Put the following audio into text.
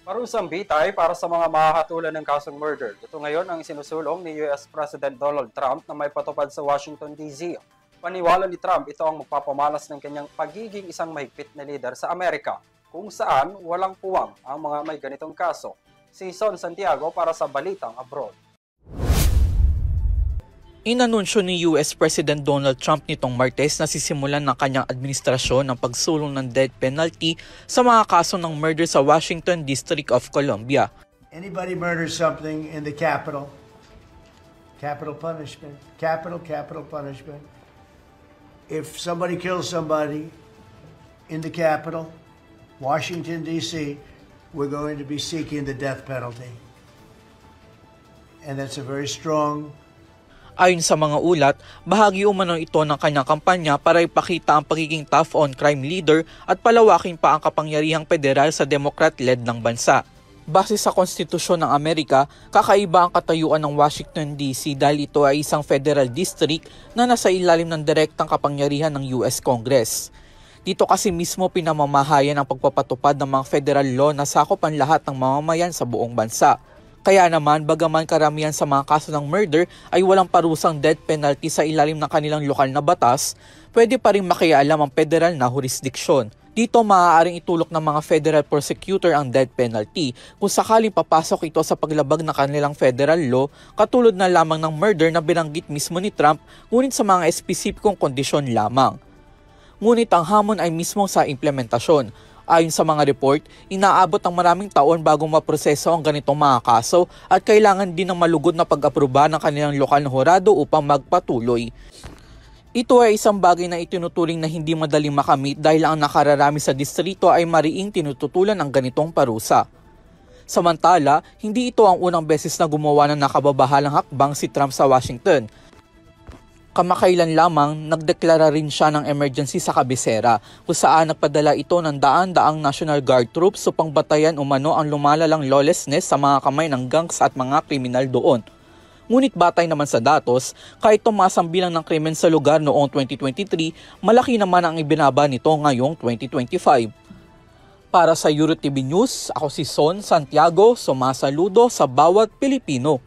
Parusang bitay para sa mga mahahatulan ng kasong murder. Ito ngayon ang isinusulong ni US President Donald Trump na may patupad sa Washington, D.C. Paniwala ni Trump ito ang magpapamalas ng kanyang pagiging isang mahigpit na lider sa Amerika, kung saan walang puwang ang mga may ganitong kaso. Si Son Santiago para sa Balitang Abroad. Inanunsyo ni US President Donald Trump nitong Martes na sisimulan ng kanyang administrasyon ng pagsulong ng death penalty sa mga kaso ng murder sa Washington District of Columbia. Anybody murders something in the capital, capital punishment, capital punishment. If somebody kills somebody in the capital, Washington, D.C., we're going to be seeking the death penalty. And that's a very strong. Ayon sa mga ulat, bahagi umano ito ng kanyang kampanya para ipakita ang pagiging tough on crime leader at palawakin pa ang kapangyarihang federal sa Democrat-led ng bansa. Base sa konstitusyon ng Amerika, kakaiba ang katayuan ng Washington DC dahil ito ay isang federal district na nasa ilalim ng direktang kapangyarihan ng US Congress. Dito kasi mismo pinamamahayan ang pagpapatupad ng mga federal law na sakop ang lahat ng mamamayan sa buong bansa. Kaya naman, bagaman karamihan sa mga kaso ng murder ay walang parusang death penalty sa ilalim ng kanilang lokal na batas, pwede pa rin makialam ang federal na jurisdiksyon. Dito maaaring itulok ng mga federal prosecutor ang death penalty kung sakaling papasok ito sa paglabag ng kanilang federal law, katulad na lamang ng murder na binanggit mismo ni Trump, ngunit sa mga espesipikong kondisyon lamang. Ngunit ang hamon ay mismo sa implementasyon. Ayon sa mga report, inaabot ang maraming taon bago maproseso ang ganitong mga kaso at kailangan din ng malugod na pag-aproba ng kanilang lokal na hurado upang magpatuloy. Ito ay isang bagay na itinuturing na hindi madaling makamit dahil ang nakararami sa distrito ay mariing tinututulan ng ganitong parusa. Samantala, hindi ito ang unang beses na gumawa ng nakababahalang hakbang si Trump sa Washington. Kamakailan lamang, nagdeklara rin siya ng emergency sa kabisera kung saan nagpadala ito ng daan-daang National Guard troops upang batayan umano ang lumalalang lawlessness sa mga kamay ng gangs at mga kriminal doon. Ngunit batay naman sa datos, kahit tumaas ang bilang ng krimen sa lugar noong 2023, malaki naman ang ibinaba nito ngayong 2025. Para sa EuroTV News, ako si Son Santiago, sumasaludo sa bawat Pilipino.